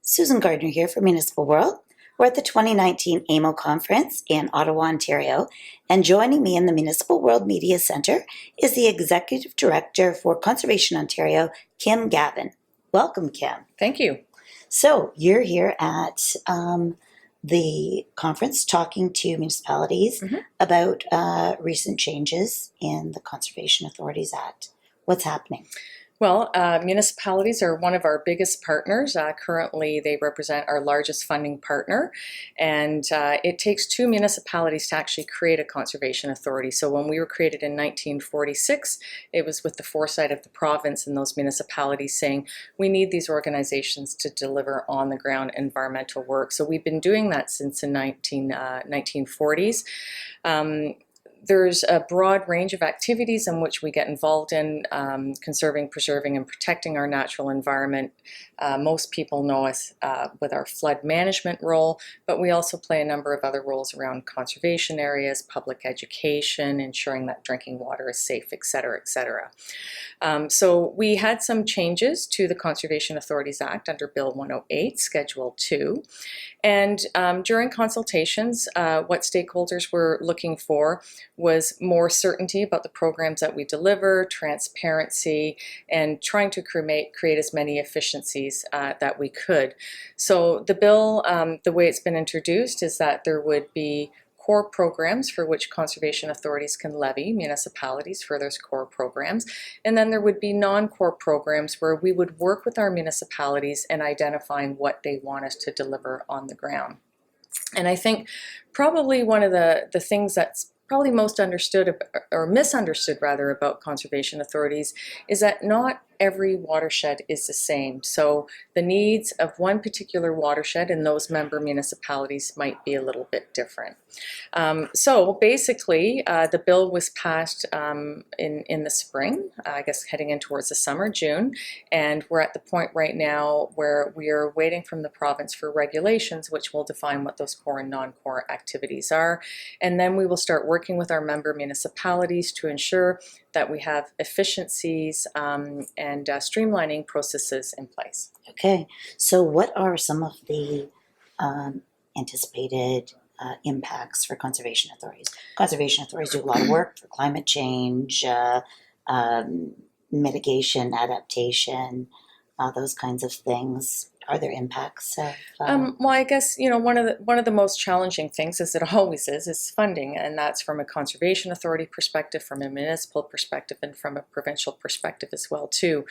Susan Gardner here for Municipal World. We're at the 2019 AMO conference in Ottawa, Ontario, and joining me in the Municipal World Media Centre is the Executive Director for Conservation Ontario, Kim Gavine. Welcome, Kim. Thank you. So you're here at the conference talking to municipalities about recent changes in the Conservation Authorities Act. What's happening? Well, municipalities are one of our biggest partners. Currently, they represent our largest funding partner, and it takes two municipalities to actually create a conservation authority. So when we were created in 1946, it was with the foresight of the province and those municipalities saying, we need these organizations to deliver on-the-ground environmental work. So we've been doing that since the 1940s. There's a broad range of activities in which we get involved in, conserving, preserving, and protecting our natural environment. Most people know us with our flood management role, but we also play a number of other roles around conservation areas, public education, ensuring that drinking water is safe, et cetera, et cetera. So we had some changes to the Conservation Authorities Act under Bill 108, Schedule 2. And during consultations, what stakeholders were looking for was more certainty about the programs that we deliver, transparency, and trying to create as many efficiencies that we could. So the bill, the way it's been introduced is that there would be core programs for which conservation authorities can levy municipalities for those core programs. And then there would be non-core programs where we would work with our municipalities in identifying what they want us to deliver on the ground. And I think probably one of the things that's probably most understood or misunderstood rather about conservation authorities is that not every watershed is the same. So the needs of one particular watershed in those member municipalities might be a little bit different. So basically, the bill was passed in the spring, I guess heading in towards the summer, June, and we're at the point right now where we are waiting from the province for regulations which will define what those core and non-core activities are. And then we will start working with our member municipalities to ensure that we have efficiencies and streamlining processes in place. Okay, so what are some of the anticipated impacts for conservation authorities? Conservation authorities do a lot of work for climate change, mitigation, adaptation, those kinds of things. Are there impacts of? Well, I guess one of the most challenging things, as it always is funding, and that's from a conservation authority perspective, from a municipal perspective, and from a provincial perspective as well too.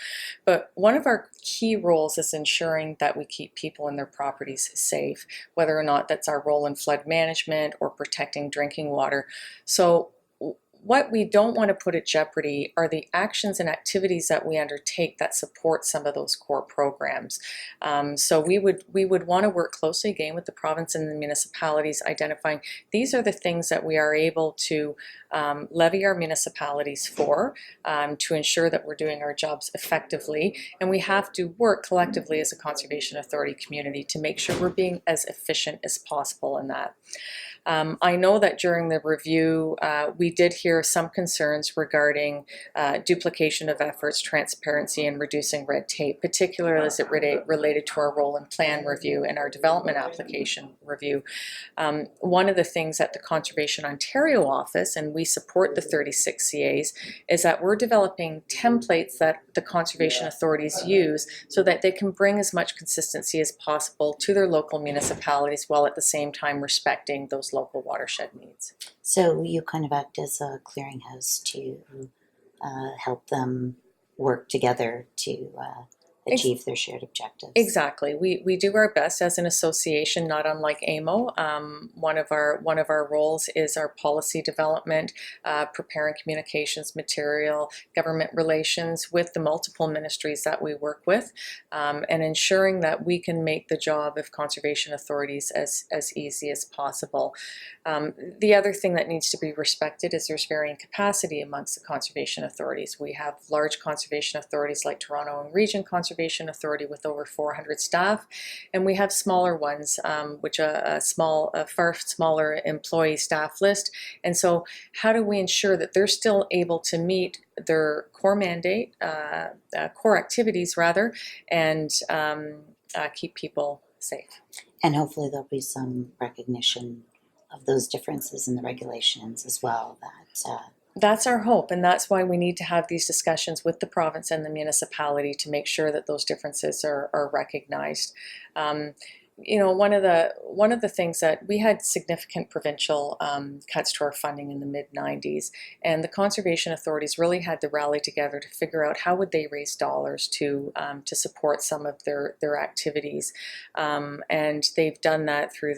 But one of our key roles is ensuring that we keep people and their properties safe, whether or not that's our role in flood management or protecting drinking water. So what we don't want to put at jeopardy are the actions and activities that we undertake that support some of those core programs. So we would want to work closely again with the province and the municipalities, identifying these are the things that we are able to levy our municipalities for to ensure that we're doing our jobs effectively. And we have to work collectively as a conservation authority community to make sure we're being as efficient as possible in that. I know that during the review, we did hear some concerns regarding duplication of efforts, transparency, and reducing red tape, particularly as it related to our role in plan review and our development application review. One of the things at the Conservation Ontario office, and we support the 36 CAs, is that we're developing templates that the conservation authorities use so that they can bring as much consistency as possible to their local municipalities while at the same time respecting those local watershed needs. So you kind of act as a clearinghouse to help them work together to achieve their shared objectives. Exactly. We do our best as an association, not unlike AMO. One of our roles is our policy development, preparing communications material, government relations with the multiple ministries that we work with, and ensuring that we can make the job of conservation authorities as easy as possible. The other thing that needs to be respected is there's varying capacity amongst the conservation authorities. We have large conservation authorities like Toronto and Region Conservation conservation authority with over 400 staff, and we have smaller ones, which are a far smaller employee staff list. And so how do we ensure that they're still able to meet their core mandate, core activities rather, and keep people safe? And hopefully there'll be some recognition of those differences in the regulations as well. That's our hope, and that's why we need to have these discussions with the province and the municipality to make sure that those differences are recognized. One of the things that we had significant provincial cuts to our funding in the mid-90s, and the conservation authorities really had to rally together to figure out how would they raise dollars to support some of their activities, and they've done that through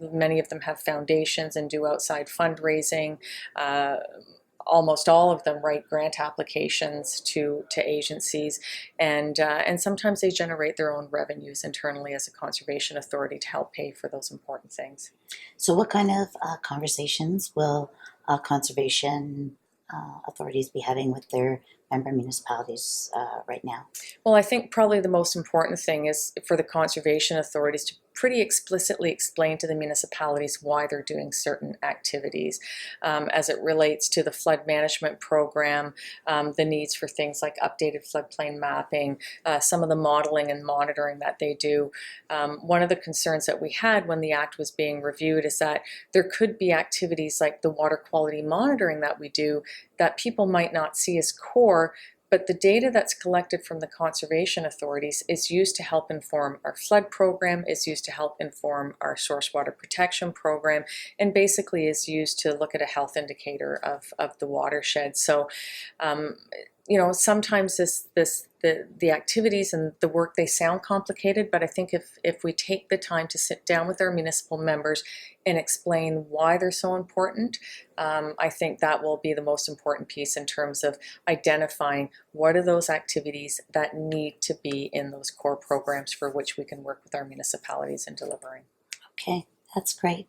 many of them have foundations and do outside fundraising. Almost all of them write grant applications to agencies, and sometimes they generate their own revenues internally as a conservation authority to help pay for those important things. So what kind of conversations will conservation authorities be having with their member municipalities right now? Well, I think probably the most important thing is for the conservation authorities to pretty explicitly explain to the municipalities why they're doing certain activities as it relates to the flood management program, the needs for things like updated floodplain mapping, some of the modeling and monitoring that they do. One of the concerns that we had when the Act was being reviewed is that there could be activities like the water quality monitoring that we do that people might not see as core, but the data that's collected from the conservation authorities is used to help inform our flood program, is used to help inform our source water protection program, and basically is used to look at a health indicator of the watershed. So, sometimes the activities and the work, they sound complicated, but I think if we take the time to sit down with our municipal members and explain why they're so important, I think that will be the most important piece in terms of identifying what are those activities that need to be in those core programs for which we can work with our municipalities in delivering. Okay, that's great.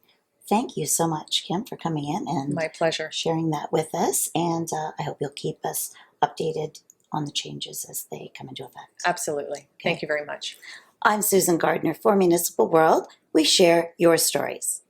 Thank you so much, Kim, for coming in and My pleasure. sharing that with us. And I hope you'll keep us updated on the changes as they come into effect. Absolutely. Okay. Thank you very much. I'm Susan Gardner for Municipal World. We share your stories.